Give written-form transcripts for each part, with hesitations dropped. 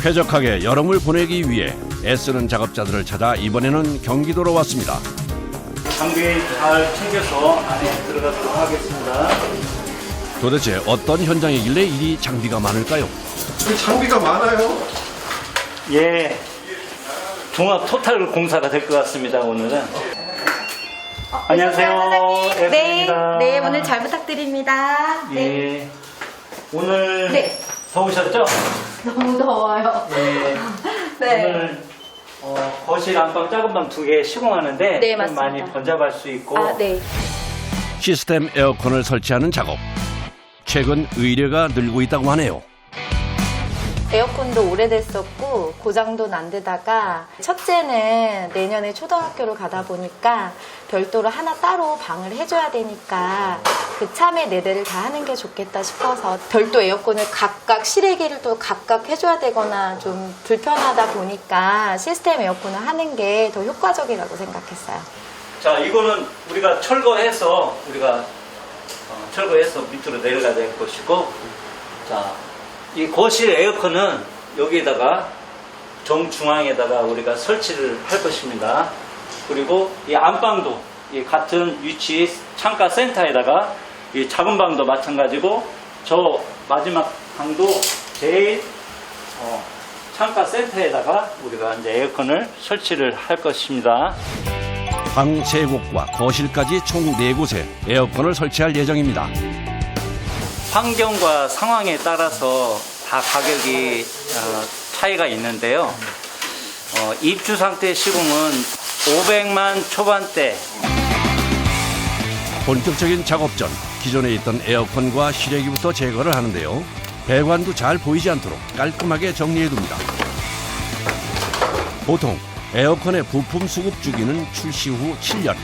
쾌적하게 여름을 보내기 위해 애쓰는 작업자들을 찾아 이번에는 경기도로 왔습니다. 장비 잘 챙겨서 안에 들어가도록 하겠습니다. 도대체 어떤 현장이길래 이리 장비가 많을까요? 장비가 많아요. 예, 종합 토탈 공사가 될 것 같습니다. 오늘은. 안녕하세요. 네, 애플입니다. 네, 오늘 잘 부탁드립니다. 네. 예, 오늘 네. 더우셨죠? 너무 더워요. 예, 네. 오늘 거실 안방 작은 방 2개 시공하는데 네, 좀 맞습니다. 많이 번잡할 수 있고 아, 네. 시스템 에어컨을 설치하는 작업. 최근 의뢰가 늘고 있다고 하네요. 에어컨도 오래됐었고 고장도 난 데다가 첫째는 내년에 초등학교를 가다 보니까 별도로 하나 따로 방을 해줘야 되니까 그참에 4대를 다 하는 게 좋겠다 싶어서 별도 에어컨을 각각 실외기를 또 각각 해줘야 되거나 좀 불편하다 보니까 시스템 에어컨을 하는 게 더 효과적이라고 생각했어요. 자, 이거는 우리가 철거해서 밑으로 내려가야 될 것이고, 자, 이 거실 에어컨은 여기에다가 정중앙에다가 우리가 설치를 할 것입니다. 그리고 이 안방도 이 같은 위치 창가 센터에다가 이 작은 방도 마찬가지고 저 마지막 방도 제일 창가 센터에다가 우리가 이제 에어컨을 설치를 할 것입니다. 방 3곳과 거실까지 총 4곳에 에어컨을 설치할 예정입니다. 환경과 상황에 따라서 다 가격이 차이가 있는데요. 입주 상태 시공은 500만 초반대. 본격적인 작업 전 기존에 있던 에어컨과 실외기부터 제거를 하는데요. 배관도 잘 보이지 않도록 깔끔하게 정리해둡니다. 보통 에어컨의 부품 수급 주기는 출시 후 7년.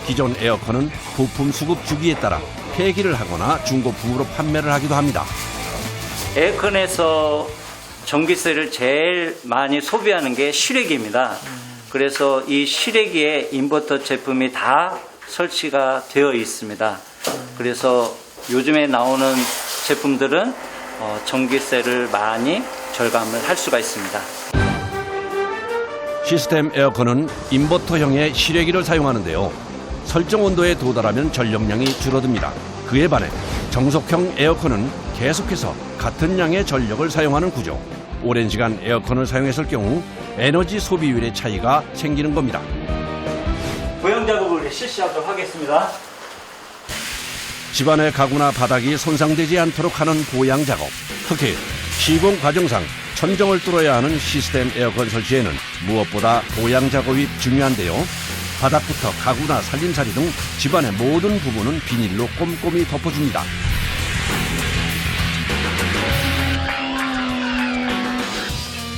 기존 에어컨은 부품 수급 주기에 따라 폐기를 하거나 중고품으로 판매를 하기도 합니다. 에어컨에서 전기세를 제일 많이 소비하는 게 실외기입니다. 그래서 이 실외기에 인버터 제품이 다 설치가 되어 있습니다. 그래서 요즘에 나오는 제품들은 전기세를 많이 절감을 할 수가 있습니다. 시스템 에어컨은 인버터형의 실외기를 사용하는데요. 설정 온도에 도달하면 전력량이 줄어듭니다. 그에 반해 정속형 에어컨은 계속해서 같은 양의 전력을 사용하는 구조. 오랜 시간 에어컨을 사용했을 경우 에너지 소비율의 차이가 생기는 겁니다. 보양 작업을 실시하도록 하겠습니다. 집안의 가구나 바닥이 손상되지 않도록 하는 보양 작업. 특히 시공 과정상 천정을 뚫어야 하는 시스템 에어컨 설치에는 무엇보다 보양 작업이 중요한데요. 바닥부터 가구나 살림살이 등 집안의 모든 부분은 비닐로 꼼꼼히 덮어줍니다.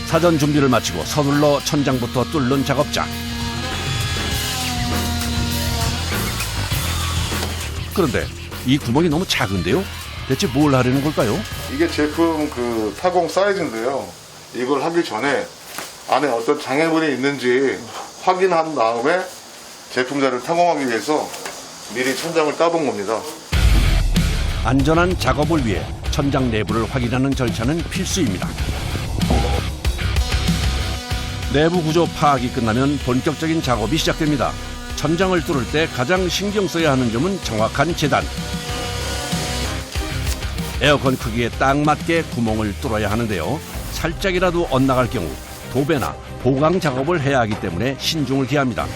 사전 준비를 마치고 서둘러 천장부터 뚫는 작업자. 그런데 이 구멍이 너무 작은데요? 대체 뭘 하려는 걸까요? 이게 제품 타공 사이즈인데요. 이걸 하기 전에 안에 어떤 장애물이 있는지 확인한 다음에 제품자를 타공하기 위해서 미리 천장을 따본 겁니다. 안전한 작업을 위해 천장 내부를 확인하는 절차는 필수입니다. 내부 구조 파악이 끝나면 본격적인 작업이 시작됩니다. 천장을 뚫을 때 가장 신경 써야 하는 점은 정확한 재단. 에어컨 크기에 딱 맞게 구멍을 뚫어야 하는데요. 살짝이라도 엇나갈 경우 도배나 보강 작업을 해야 하기 때문에 신중을 기합니다.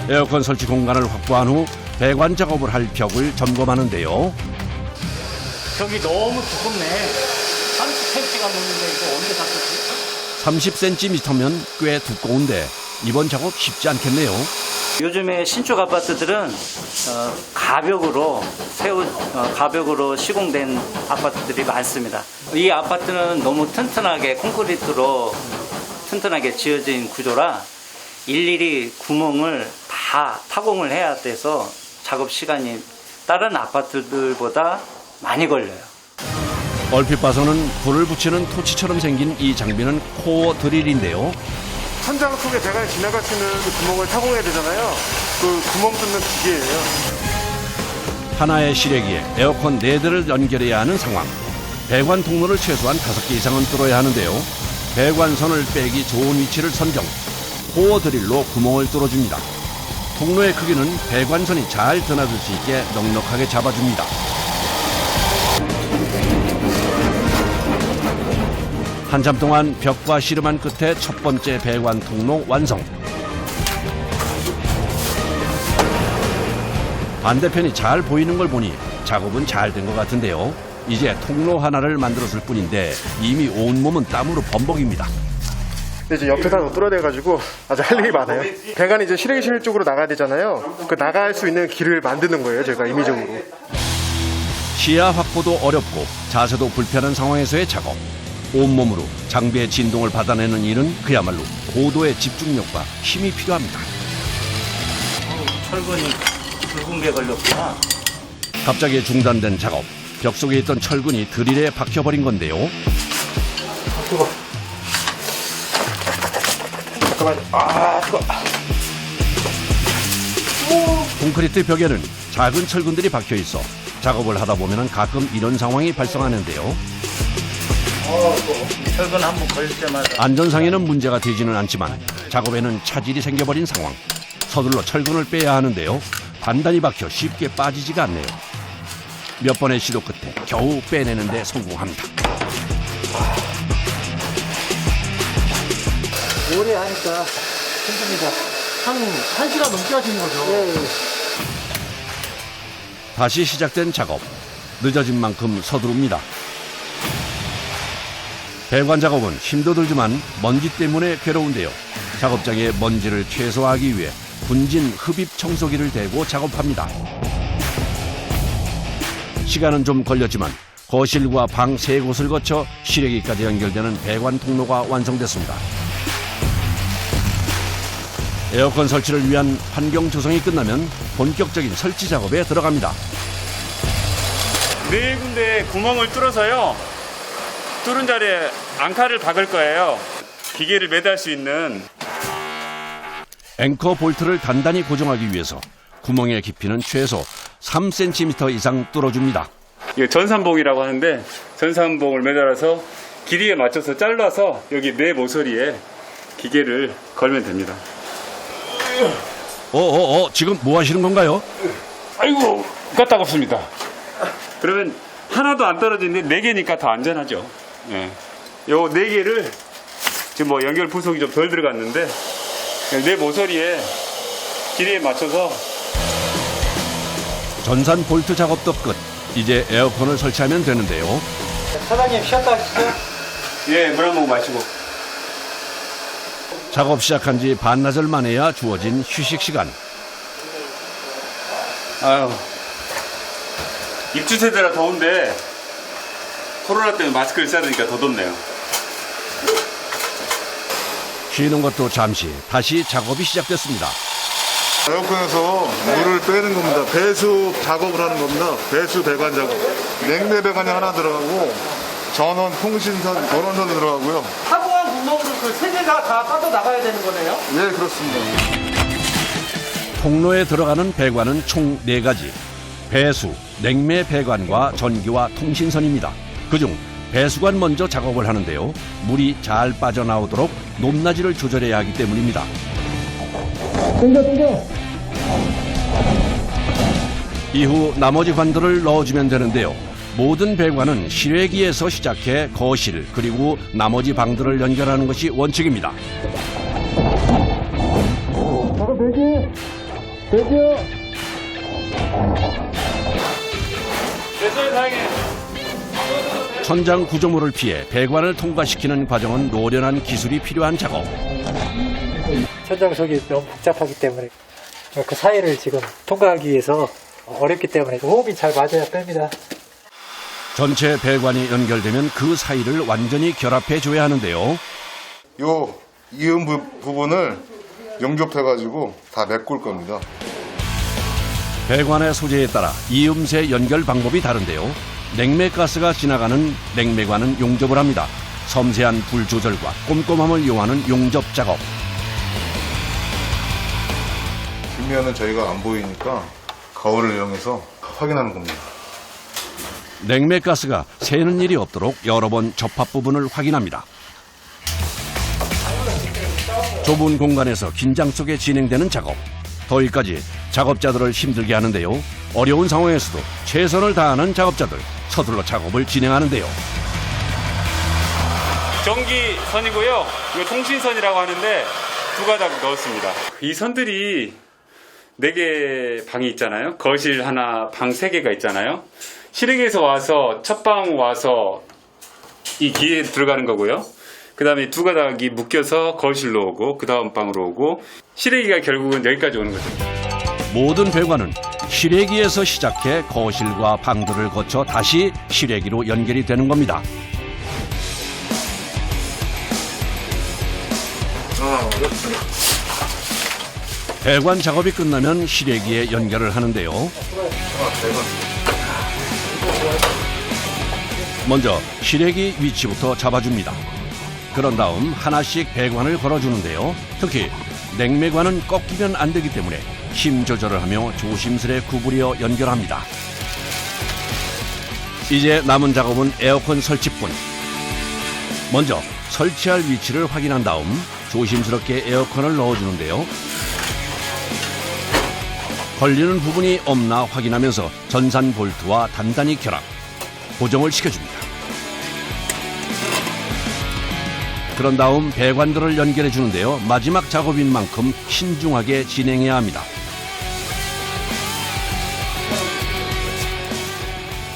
에어컨 설치 공간을 확보한 후 배관 작업을 할 벽을 점검하는데요. 벽이 너무 두껍네. 30cm가 넘는데 이거 언제 닦았지? 30cm면 꽤 두꺼운데 이번 작업 쉽지 않겠네요. 요즘에 신축 아파트들은 가벽으로 시공된 아파트들이 많습니다. 이 아파트는 너무 튼튼하게 콘크리트로 튼튼하게 지어진 구조라 일일이 구멍을 다 타공을 해야 돼서 작업 시간이 다른 아파트들보다 많이 걸려요. 얼핏 봐서는 불을 붙이는 토치처럼 생긴 이 장비는 코어 드릴인데요. 천장 속에 배관이 지나갈 수 있는 그 구멍을 타공해야 되잖아요. 그 구멍 뚫는 기계예요. 하나의 실외기에 에어컨 4대를 연결해야 하는 상황. 배관 통로를 최소한 5개 이상은 뚫어야 하는데요. 배관선을 빼기 좋은 위치를 선정. 코어 드릴로 구멍을 뚫어줍니다. 통로의 크기는 배관선이 잘 드나들 수 있게 넉넉하게 잡아줍니다. 한참 동안 벽과 씨름한 끝에 첫 번째 배관 통로 완성. 반대편이 잘 보이는 걸 보니 작업은 잘 된 것 같은데요. 이제 통로 하나를 만들었을 뿐인데 이미 온몸은 땀으로 범벅입니다. 이제 옆에 다 뚫어대가지고 아주 할 일이 많아요. 배관이 이제 실외기실 쪽으로 나가야 되잖아요. 그 나갈 수 있는 길을 만드는 거예요, 제가 임의적으로. 시야 확보도 어렵고 자세도 불편한 상황에서의 작업. 온몸으로 장비의 진동을 받아내는 일은 그야말로 고도의 집중력과 힘이 필요합니다. 철근이 붉은 게 걸렸구나. 갑자기 중단된 작업. 벽 속에 있던 철근이 드릴에 박혀버린 건데요. 잠깐만요. 아, 뜨거. 콘크리트 벽에는 작은 철근들이 박혀 있어 작업을 하다 보면 가끔 이런 상황이 발생하는데요. 철근 한번 걸릴 때마다 안전상에는 문제가 되지는 않지만 작업에는 차질이 생겨버린 상황. 서둘러 철근을 빼야 하는데요. 단단히 박혀 쉽게 빠지지가 않네요. 몇 번의 시도 끝에 겨우 빼내는 데 성공합니다. 오래 하니까 힘듭니다. 한 시간 넘게 하시는 거죠? 네. 다시 시작된 작업. 늦어진 만큼 서두릅니다. 배관 작업은 힘도 들지만 먼지 때문에 괴로운데요. 작업장의 먼지를 최소화하기 위해 분진 흡입 청소기를 대고 작업합니다. 시간은 좀 걸렸지만 거실과 방 3곳을 거쳐 실외기까지 연결되는 배관 통로가 완성됐습니다. 에어컨 설치를 위한 환경 조성이 끝나면 본격적인 설치 작업에 들어갑니다. 4군데 구멍을 뚫어서요. 뚫은 자리에 앙카를 박을 거예요. 기계를 매달 수 있는. 앵커 볼트를 단단히 고정하기 위해서 구멍의 깊이는 최소 3cm 이상 뚫어줍니다. 이거 전산봉이라고 하는데 전산봉을 매달아서 길이에 맞춰서 잘라서 여기 내 모서리에 기계를 걸면 됩니다. 지금 뭐 하시는 건가요? 아이고, 까딱없습니다. 그러면 하나도 안 떨어지는데 4개니까 더 안전하죠. 예. 요 4개를 지금 뭐 연결 부속이 좀 덜 들어갔는데 내 모서리에 길이에 맞춰서 전산 볼트 작업도 끝. 이제 에어컨을 설치하면 되는데요. 사장님 쉬었다 하시죠? 예, 물 한 모금 마시고. 작업 시작한 지 반나절 만에야 주어진 휴식 시간. 아유, 입주 세대라 더운데 코로나 때문에 마스크를 써야 되니까 더 덥네요. 쉬는 것도 잠시 다시 작업이 시작됐습니다. 에어컨에서 물을 빼는 겁니다. 배수 작업을 하는 겁니다. 배수 배관 작업. 냉매 배관이 하나 들어가고 전원 통신선, 전원선이 들어가고요. 사고한 구멍으로 그 3개가 다 빠져나가야 되는 거네요? 예, 그렇습니다. 통로에 들어가는 배관은 총 4가지. 배수, 냉매 배관과 전기와 통신선입니다. 그중 배수관 먼저 작업을 하는데요. 물이 잘 빠져나오도록 높낮이를 조절해야 하기 때문입니다. 이후 나머지 관들을 넣어주면 되는데요. 모든 배관은 실외기에서 시작해 거실 그리고 나머지 방들을 연결하는 것이 원칙입니다. 천장 구조물을 피해 배관을 통과시키는 과정은 노련한 기술이 필요한 작업. 천장석이 너무 복잡하기 때문에 그 사이를 지금 통과하기 위해서 어렵기 때문에 호흡이 잘 맞아야 뺍니다. 전체 배관이 연결되면 그 사이를 완전히 결합해 줘야 하는데요. 요 이음 부분을 용접해가지고 다 메꿀 겁니다. 배관의 소재에 따라 이음새 연결 방법이 다른데요. 냉매가스가 지나가는 냉매관은 용접을 합니다. 섬세한 불 조절과 꼼꼼함을 이용하는 용접 작업. 뒷면은 저희가 안 보이니까 거울을 이용해서 확인하는 겁니다. 냉매가스가 새는 일이 없도록 여러 번 접합 부분을 확인합니다. 좁은 공간에서 긴장 속에 진행되는 작업. 더위까지 작업자들을 힘들게 하는데요. 어려운 상황에서도 최선을 다하는 작업자들 서둘러 작업을 진행하는데요. 전기선이고요. 이거 통신선이라고 하는데 두 가닥 넣었습니다. 이 선들이 4개 방이 있잖아요. 거실 하나, 방 3개가 있잖아요. 실외기에서 와서 첫 방 와서 이 기에 들어가는 거고요. 그 다음에 두 가닥이 묶여서 거실로 오고 그 다음 방으로 오고 실외기가 결국은 여기까지 오는 거죠. 모든 배관은 실외기에서 시작해 거실과 방들을 거쳐 다시 실외기로 연결이 되는 겁니다. 배관 작업이 끝나면 실외기에 연결을 하는데요. 먼저 실외기 위치부터 잡아줍니다. 그런 다음 하나씩 배관을 걸어주는데요. 특히 냉매관은 꺾이면 안 되기 때문에 힘 조절을 하며 조심스레 구부려 연결합니다. 이제 남은 작업은 에어컨 설치뿐. 먼저 설치할 위치를 확인한 다음 조심스럽게 에어컨을 넣어주는데요. 걸리는 부분이 없나 확인하면서 전산 볼트와 단단히 결합, 고정을 시켜줍니다. 그런 다음 배관들을 연결해 주는데요. 마지막 작업인 만큼 신중하게 진행해야 합니다.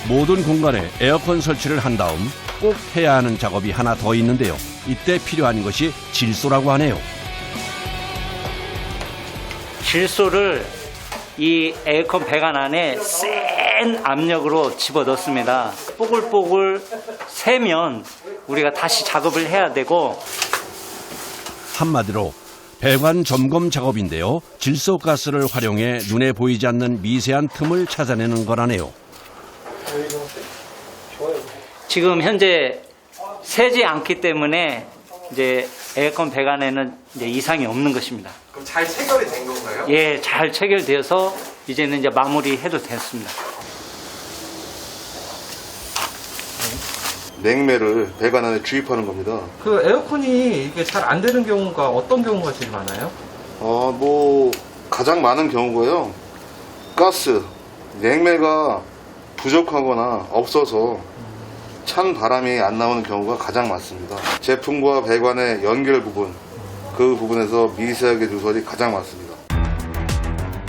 모든 공간에 에어컨 설치를 한 다음 꼭 해야 하는 작업이 하나 더 있는데요. 이때 필요한 것이 질소라고 하네요. 질소를 이 에어컨 배관 안에 센 압력으로 집어넣습니다. 뽀글뽀글 새면 우리가 다시 작업을 해야 되고, 한마디로 배관 점검 작업인데요. 질소가스를 활용해 눈에 보이지 않는 미세한 틈을 찾아내는 거라네요. 지금 현재 새지 않기 때문에 이제 에어컨 배관에는 이제 이상이 없는 것입니다. 그럼 잘 체결이 된 건가요? 예, 잘 체결되어서 이제는 이제 마무리해도 됐습니다. 냉매를 배관 안에 주입하는 겁니다. 그 에어컨이 이게 잘 안 되는 경우가 어떤 경우가 제일 많아요? 가장 많은 경우가요. 가스, 냉매가 부족하거나 없어서 찬 바람이 안 나오는 경우가 가장 많습니다. 제품과 배관의 연결 부분, 그 부분에서 미세하게 누설이 가장 많습니다.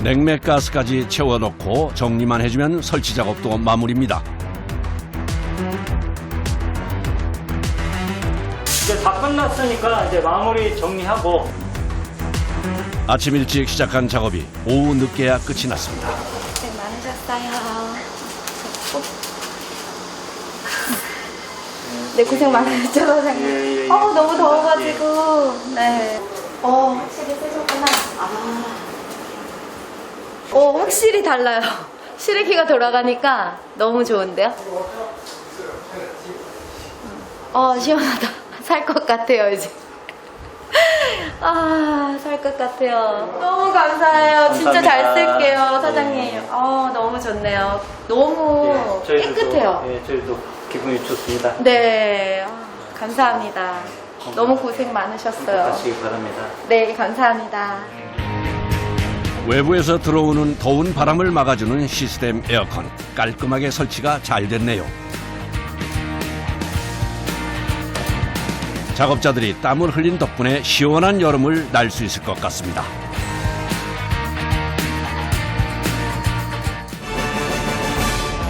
냉매가스까지 채워넣고 정리만 해주면 설치 작업도 마무리입니다. 이제 다 끝났으니까 이제 마무리 정리하고. 아침 일찍 시작한 작업이 오후 늦게야 끝이 났습니다. 고생 많으셨어요. 네, 고생 많으셨죠, 사장님? 너무 더워가지고. 네. 확실히 쓰셨구나. 확실히 달라요. 실외기가 돌아가니까 너무 좋은데요? 시원하다. 살 것 같아요, 이제. 살 것 같아요. 너무 감사해요. 진짜 잘 쓸게요, 사장님. 너무 좋네요. 너무 깨끗해요. 예, 저희도 기분이 좋습니다. 네, 감사합니다. 너무 고생 많으셨어요. 하시기 바랍니다. 네, 감사합니다. 외부에서 들어오는 더운 바람을 막아주는 시스템 에어컨. 깔끔하게 설치가 잘 됐네요. 작업자들이 땀을 흘린 덕분에 시원한 여름을 날 수 있을 것 같습니다.